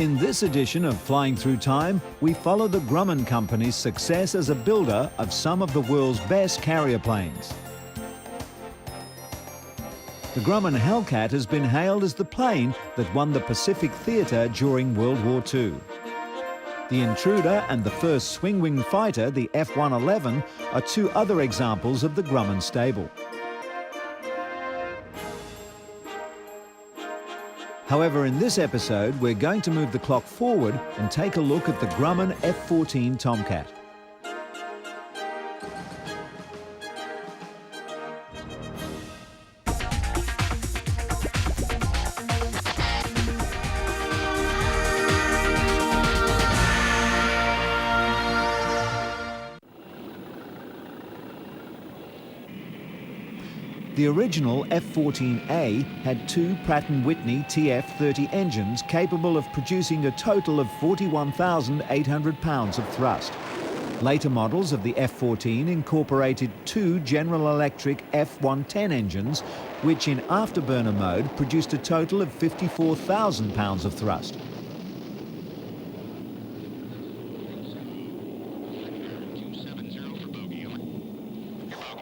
In this edition of Flying Through Time, we follow the Grumman Company's success as a builder of some of the world's best carrier planes. The Grumman Hellcat has been hailed as the plane that won the Pacific Theatre during World War II. The Intruder and the first swing-wing fighter, the F-111, are two other examples of the Grumman stable. However, in this episode, we're going to move the clock forward and take a look at the Grumman F-14 Tomcat. The original F-14A had two Pratt & Whitney TF-30 engines capable of producing a total of 41,800 pounds of thrust. Later models of the F-14 incorporated two General Electric F-110 engines, which in afterburner mode produced a total of 54,000 pounds of thrust.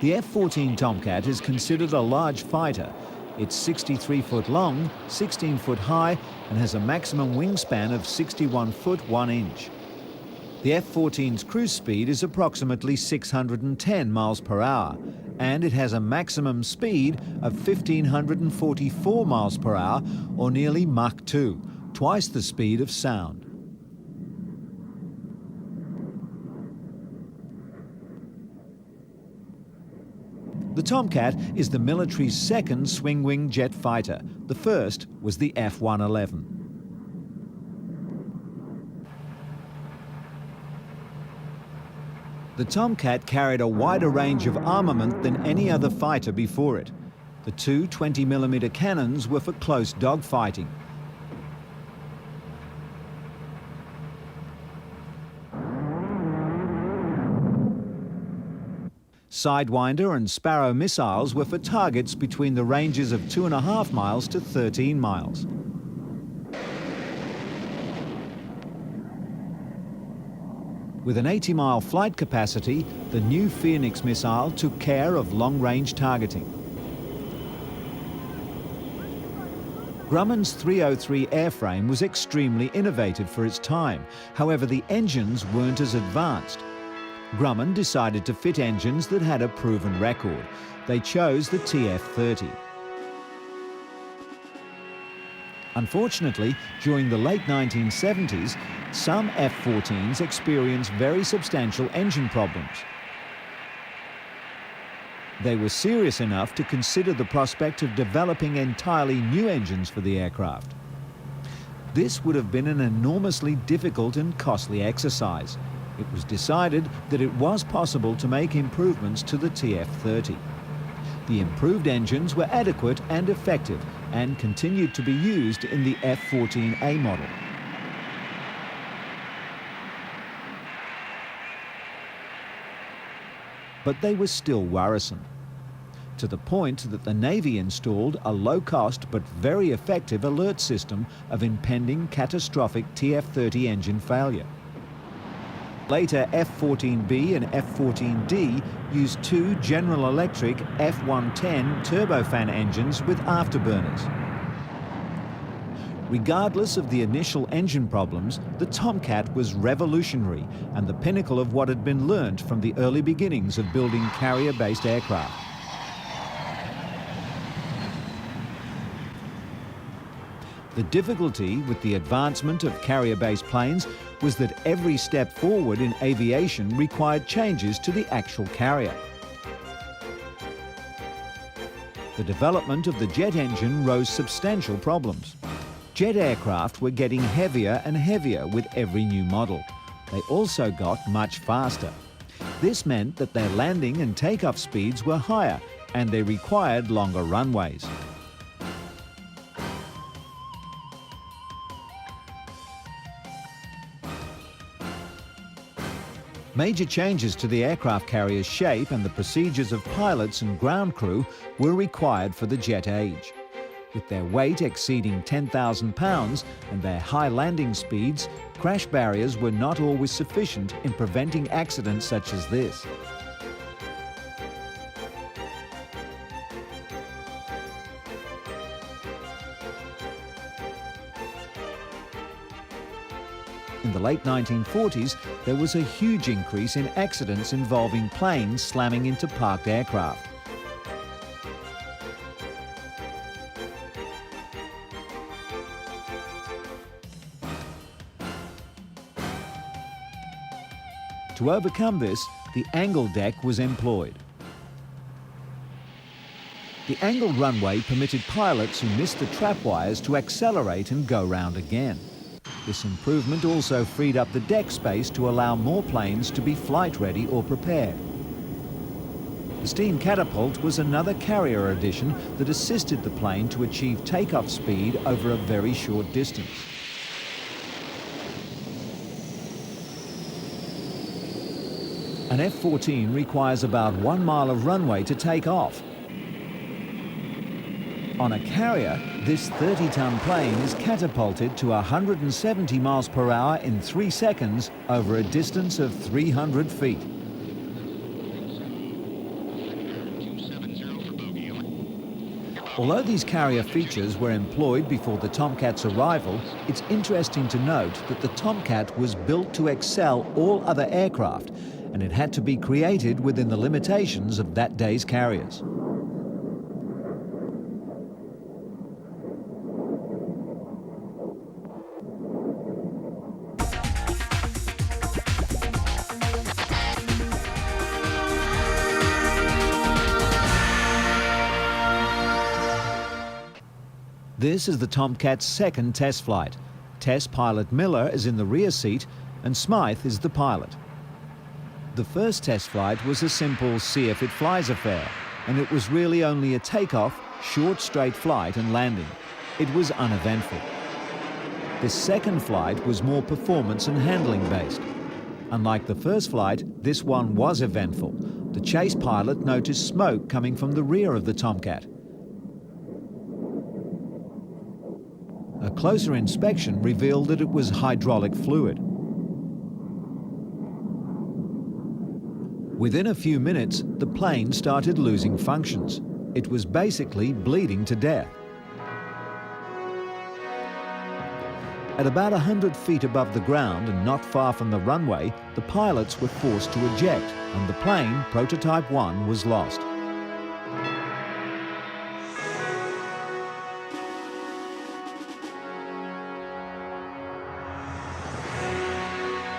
The F-14 Tomcat is considered a large fighter. It's 63 foot long, 16 foot high, and has a maximum wingspan of 61 foot 1 inch. The F-14's cruise speed is approximately 610 miles per hour, and it has a maximum speed of 1,544 miles per hour, or nearly Mach 2, twice the speed of sound. The Tomcat is the military's second swing-wing jet fighter. The first was the F-111. The Tomcat carried a wider range of armament than any other fighter before it. The two 20mm cannons were for close dogfighting. Sidewinder and Sparrow missiles were for targets between the ranges of 2.5 miles to 13 miles. With an 80-mile flight capacity, the new Phoenix missile took care of long-range targeting. Grumman's 303 airframe was extremely innovative for its time. However, the engines weren't as advanced. Grumman decided to fit engines that had a proven record. They chose the TF-30. Unfortunately, during the late 1970s, some F-14s experienced very substantial engine problems. They were serious enough to consider the prospect of developing entirely new engines for the aircraft. This would have been an enormously difficult and costly exercise. It was decided that it was possible to make improvements to the TF-30. The improved engines were adequate and effective and continued to be used in the F-14A model. But they were still worrisome, to the point that the Navy installed a low-cost but very effective alert system of impending catastrophic TF-30 engine failure. Later, F-14B and F-14D used two General Electric F-110 turbofan engines with afterburners. Regardless of the initial engine problems, the Tomcat was revolutionary and the pinnacle of what had been learned from the early beginnings of building carrier-based aircraft. The difficulty with the advancement of carrier-based planes was that every step forward in aviation required changes to the actual carrier. The development of the jet engine rose substantial problems. Jet aircraft were getting heavier and heavier with every new model. They also got much faster. This meant that their landing and takeoff speeds were higher, and they required longer runways. Major changes to the aircraft carrier's shape and the procedures of pilots and ground crew were required for the jet age. With their weight exceeding 10,000 pounds and their high landing speeds, crash barriers were not always sufficient in preventing accidents such as this. In the late 1940s, there was a huge increase in accidents involving planes slamming into parked aircraft. To overcome this, the angle deck was employed. The angled runway permitted pilots who missed the trap wires to accelerate and go round again. This improvement also freed up the deck space to allow more planes to be flight-ready or prepared. The steam catapult was another carrier addition that assisted the plane to achieve takeoff speed over a very short distance. An F-14 requires about 1 mile of runway to take off. On a carrier, this 30-ton plane is catapulted to 170 miles per hour in 3 seconds over a distance of 300 feet. Although these carrier features were employed before the Tomcat's arrival, it's interesting to note that the Tomcat was built to excel all other aircraft, and it had to be created within the limitations of that day's carriers. This is the Tomcat's second test flight. Test pilot Miller is in the rear seat and Smythe is the pilot. The first test flight was a simple see if it flies affair, and it was really only a takeoff, short straight flight and landing. It was uneventful. This second flight was more performance and handling based. Unlike the first flight, this one was eventful. The chase pilot noticed smoke coming from the rear of the Tomcat. A closer inspection revealed that it was hydraulic fluid. Within a few minutes, the plane started losing functions. It was basically bleeding to death. At about 100 feet above the ground and not far from the runway, the pilots were forced to eject, and the plane, Prototype 1, was lost.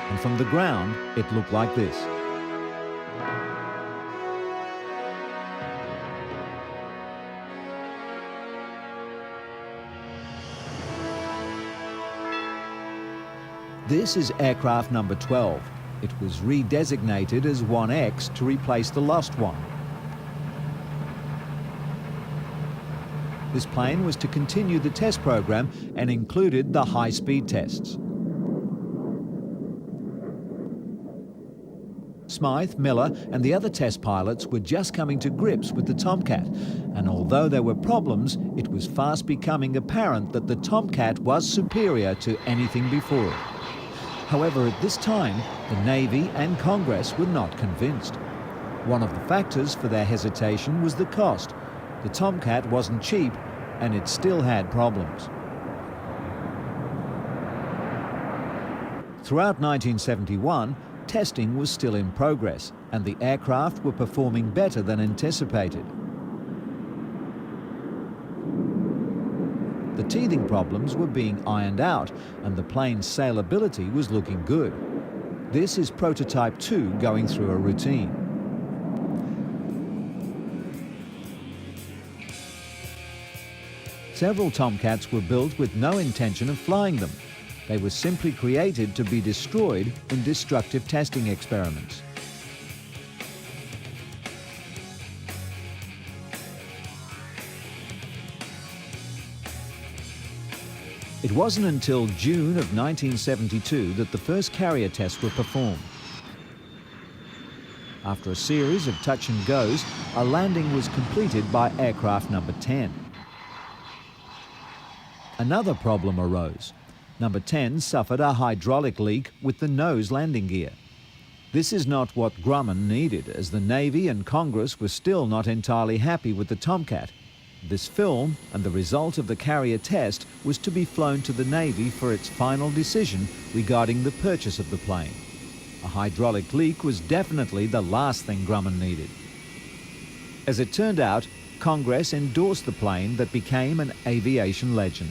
And from the ground, it looked like this. This is aircraft number 12. It was redesignated as 1X to replace the lost one. This plane was to continue the test program and included the high-speed tests. Smythe, Miller, and the other test pilots were just coming to grips with the Tomcat, and although there were problems, it was fast becoming apparent that the Tomcat was superior to anything before it. However, at this time, the Navy and Congress were not convinced. One of the factors for their hesitation was the cost. The Tomcat wasn't cheap, and it still had problems. Throughout 1971, testing was still in progress, and the aircraft were performing better than anticipated. The teething problems were being ironed out, and the plane's sailability was looking good. This is Prototype 2 going through a routine. Several Tomcats were built with no intention of flying them. They were simply created to be destroyed in destructive testing experiments. It wasn't until June of 1972 that the first carrier tests were performed. After a series of touch and goes, a landing was completed by aircraft number 10. Another problem arose. Number 10 suffered a hydraulic leak with the nose landing gear. This is not what Grumman needed, as the Navy and Congress were still not entirely happy with the Tomcat. This film and the result of the carrier test was to be flown to the Navy for its final decision regarding the purchase of the plane. A hydraulic leak was definitely the last thing Grumman needed. As it turned out, Congress endorsed the plane that became an aviation legend.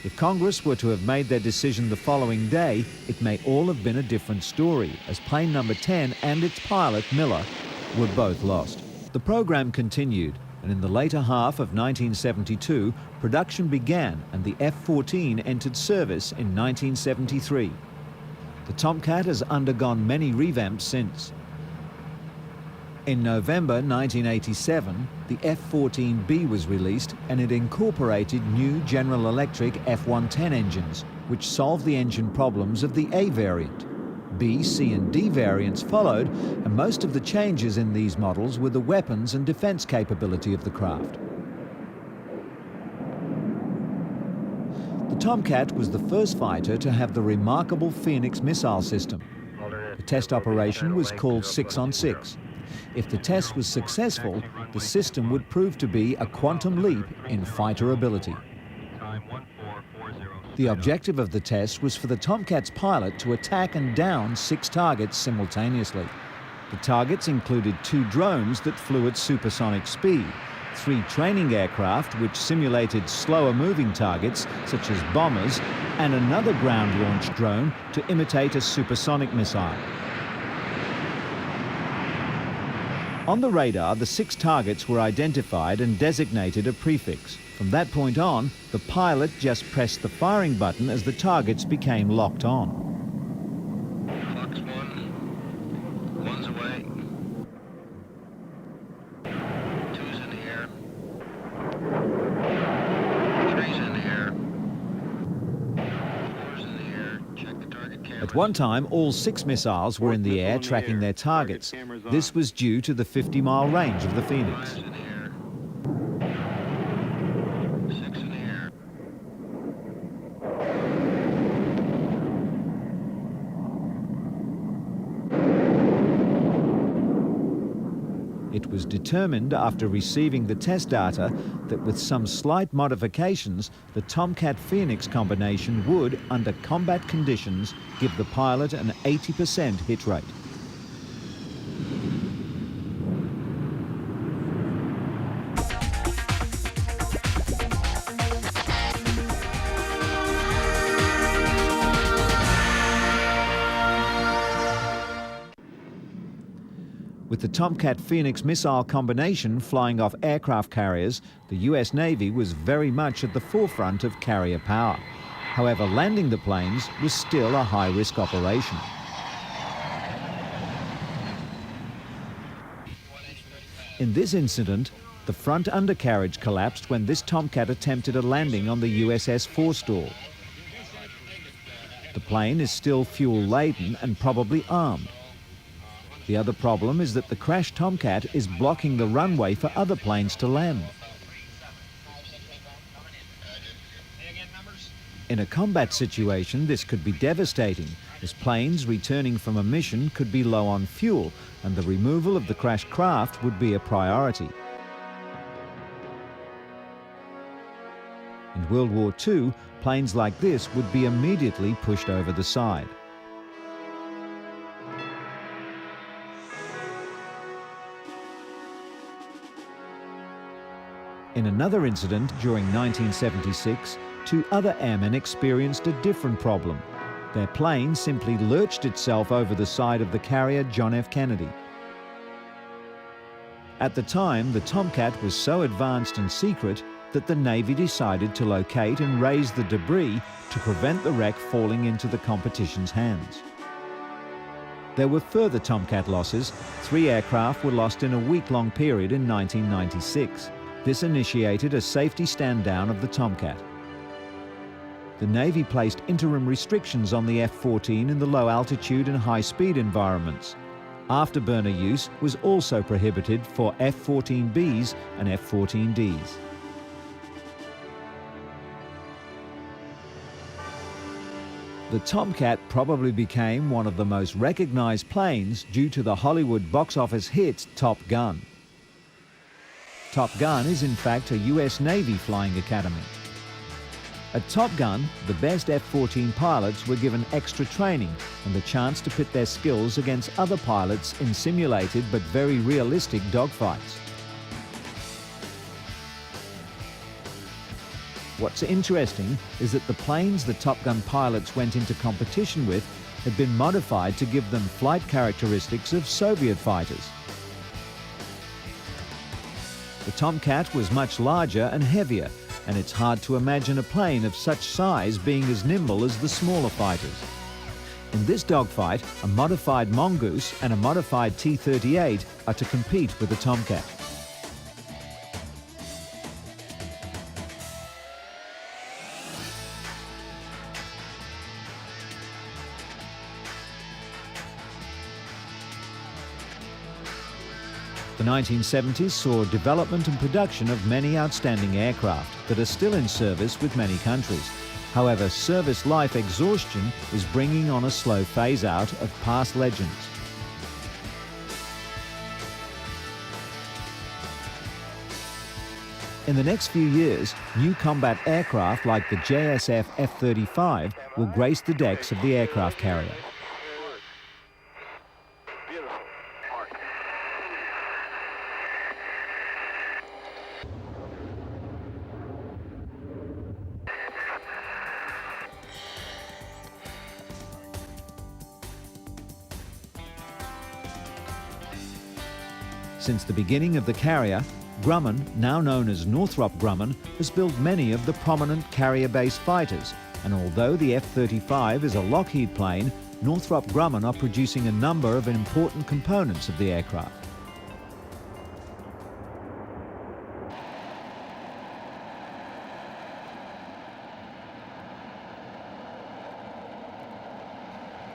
If Congress were to have made their decision the following day, it may all have been a different story, as plane number 10 and its pilot, Miller, were both lost. The program continued, and in the later half of 1972, production began and the F-14 entered service in 1973. The Tomcat has undergone many revamps since. In November 1987, the F-14B was released and it incorporated new General Electric F-110 engines, which solved the engine problems of the A variant. B, C and D variants followed, and most of the changes in these models were the weapons and defense capability of the craft. The Tomcat was the first fighter to have the remarkable Phoenix missile system. The test operation was called 6-on-6. If the test was successful, the system would prove to be a quantum leap in fighter ability. The objective of the test was for the Tomcat's pilot to attack and down 6 targets simultaneously. The targets included 2 drones that flew at supersonic speed, 3 training aircraft which simulated slower moving targets such as bombers, and another ground-launched drone to imitate a supersonic missile. On the radar, the 6 targets were identified and designated a prefix. From that point on, the pilot just pressed the firing button as the targets became locked on. Clock's 1. 1's away. 2's in the air. 3's in the air. 4's in the air. Check the target camera. At one time, all 6 missiles were in the air tracking their targets. This was due to the 50-mile range of the Phoenix. 5's in the air. 6 in the air. It was determined after receiving the test data that with some slight modifications, the Tomcat Phoenix combination would, under combat conditions, give the pilot an 80% hit rate. With the Tomcat Phoenix missile combination flying off aircraft carriers, the US Navy was very much at the forefront of carrier power. However, landing the planes was still a high-risk operation. In this incident, the front undercarriage collapsed when this Tomcat attempted a landing on the USS Forstall. The plane is still fuel-laden and probably armed. The other problem is that the crashed Tomcat is blocking the runway for other planes to land. In a combat situation, this could be devastating, as planes returning from a mission could be low on fuel, and the removal of the crashed craft would be a priority. In World War II, planes like this would be immediately pushed over the side. In another incident during 1976, 2 other airmen experienced a different problem. Their plane simply lurched itself over the side of the carrier John F. Kennedy. At the time, the Tomcat was so advanced and secret that the Navy decided to locate and raise the debris to prevent the wreck falling into the competition's hands. There were further Tomcat losses. 3 aircraft were lost in a week-long period in 1996. This initiated a safety stand-down of the Tomcat. The Navy placed interim restrictions on the F-14 in the low altitude and high speed environments. Afterburner use was also prohibited for F-14Bs and F-14Ds. The Tomcat probably became one of the most recognized planes due to the Hollywood box office hit Top Gun. Top Gun is in fact a US Navy flying academy. At Top Gun, the best F-14 pilots were given extra training and the chance to pit their skills against other pilots in simulated but very realistic dogfights. What's interesting is that the planes the Top Gun pilots went into competition with had been modified to give them flight characteristics of Soviet fighters. The Tomcat was much larger and heavier, and it's hard to imagine a plane of such size being as nimble as the smaller fighters. In this dogfight, a modified Mongoose and a modified T-38 are to compete with the Tomcat. The 1970s saw development and production of many outstanding aircraft that are still in service with many countries. However, service life exhaustion is bringing on a slow phase-out of past legends. In the next few years, new combat aircraft like the JSF F-35 will grace the decks of the aircraft carrier. Since the beginning of the carrier, Grumman, now known as Northrop Grumman, has built many of the prominent carrier-based fighters, and although the F-35 is a Lockheed plane, Northrop Grumman are producing a number of important components of the aircraft.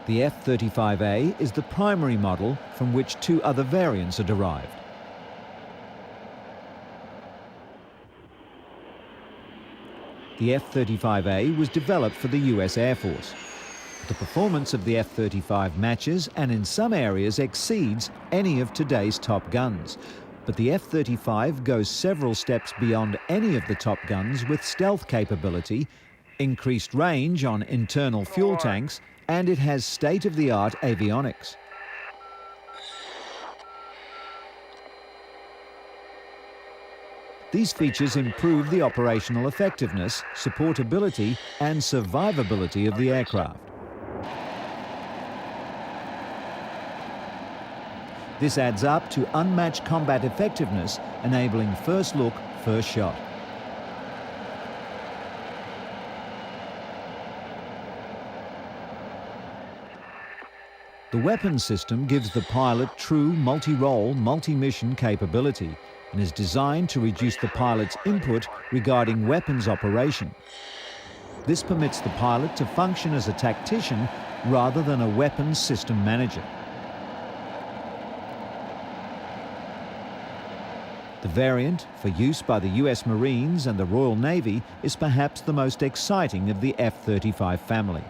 The F-35A is the primary model from which two other variants are derived. The F-35A was developed for the US Air Force. The performance of the F-35 matches and in some areas exceeds any of today's top guns. But the F-35 goes several steps beyond any of the top guns with stealth capability, increased range on internal fuel tanks, and it has state-of-the-art avionics. These features improve the operational effectiveness, supportability, and survivability of the aircraft. This adds up to unmatched combat effectiveness, enabling first look, first shot. The weapons system gives the pilot true multi-role, multi-mission capability and is designed to reduce the pilot's input regarding weapons operation. This permits the pilot to function as a tactician rather than a weapons system manager. The variant, for use by the US Marines and the Royal Navy, is perhaps the most exciting of the F-35 family.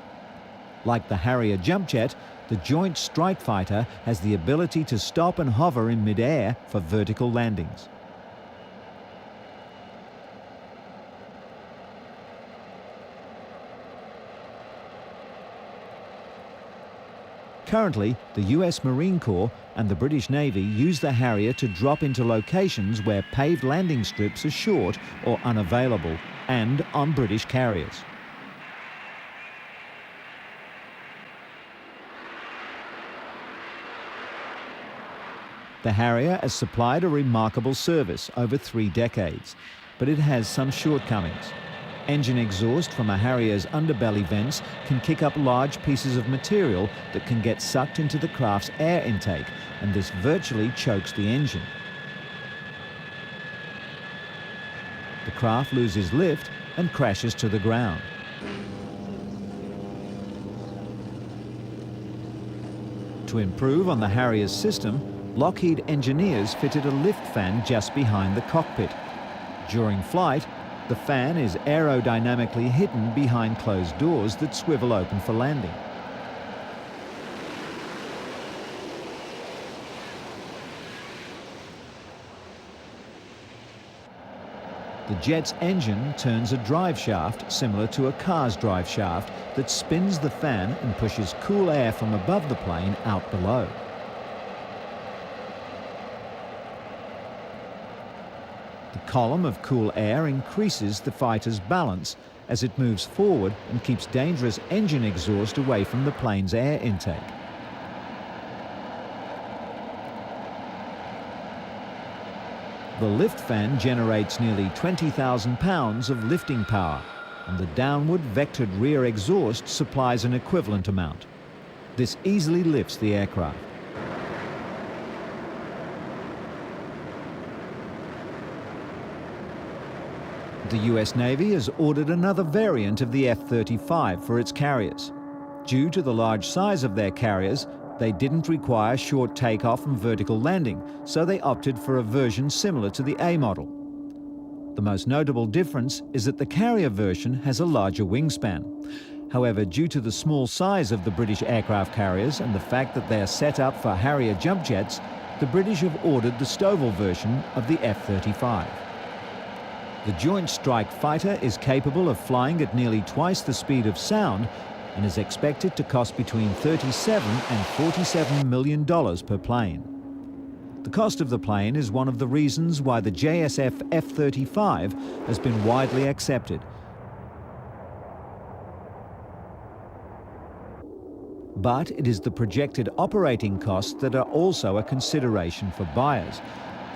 Like the Harrier jump jet, the Joint Strike Fighter has the ability to stop and hover in mid-air for vertical landings. Currently, the US Marine Corps and the British Navy use the Harrier to drop into locations where paved landing strips are short or unavailable, and on British carriers. The Harrier has supplied a remarkable service over 3 decades, but it has some shortcomings. Engine exhaust from a Harrier's underbelly vents can kick up large pieces of material that can get sucked into the craft's air intake, and this virtually chokes the engine. The craft loses lift and crashes to the ground. To improve on the Harrier's system, Lockheed engineers fitted a lift fan just behind the cockpit. During flight, The fan is aerodynamically hidden behind closed doors that swivel open for landing. The jet's engine turns a drive shaft similar to a car's drive shaft that spins the fan and pushes cool air from above the plane out below. The column of cool air increases the fighter's balance as it moves forward and keeps dangerous engine exhaust away from the plane's air intake. The lift fan generates nearly 20,000 pounds of lifting power, and the downward vectored rear exhaust supplies an equivalent amount. This easily lifts the aircraft. The US Navy has ordered another variant of the F-35 for its carriers. Due to the large size of their carriers, they didn't require short takeoff and vertical landing, so they opted for a version similar to the A model. The most notable difference is that the carrier version has a larger wingspan. However, due to the small size of the British aircraft carriers and the fact that they are set up for Harrier jump jets, the British have ordered the Stovall version of the F-35. The Joint Strike Fighter is capable of flying at nearly twice the speed of sound and is expected to cost between $37 and $47 million per plane. The cost of the plane is one of the reasons why the JSF F-35 has been widely accepted. But it is the projected operating costs that are also a consideration for buyers.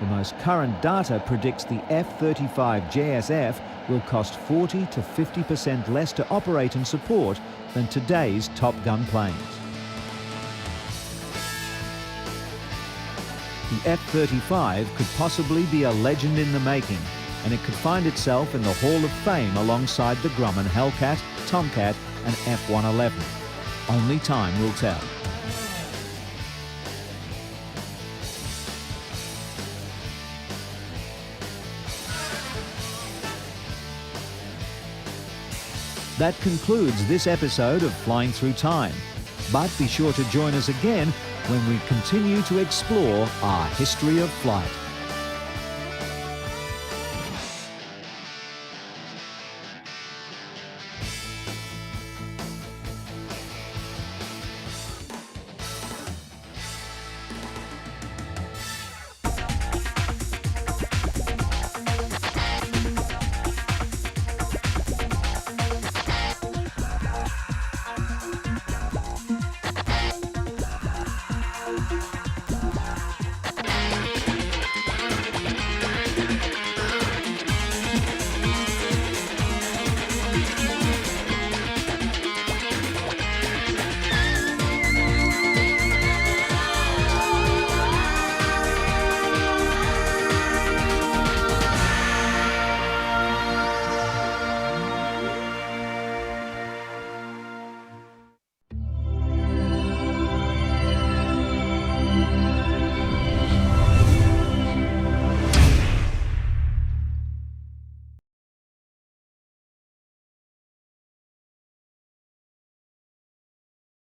The most current data predicts the F-35 JSF will cost 40 to 50% less to operate and support than today's Top Gun planes. The F-35 could possibly be a legend in the making, and it could find itself in the Hall of Fame alongside the Grumman Hellcat, Tomcat and F-111. Only time will tell. That concludes this episode of Flying Through Time. But be sure to join us again when we continue to explore our history of flight.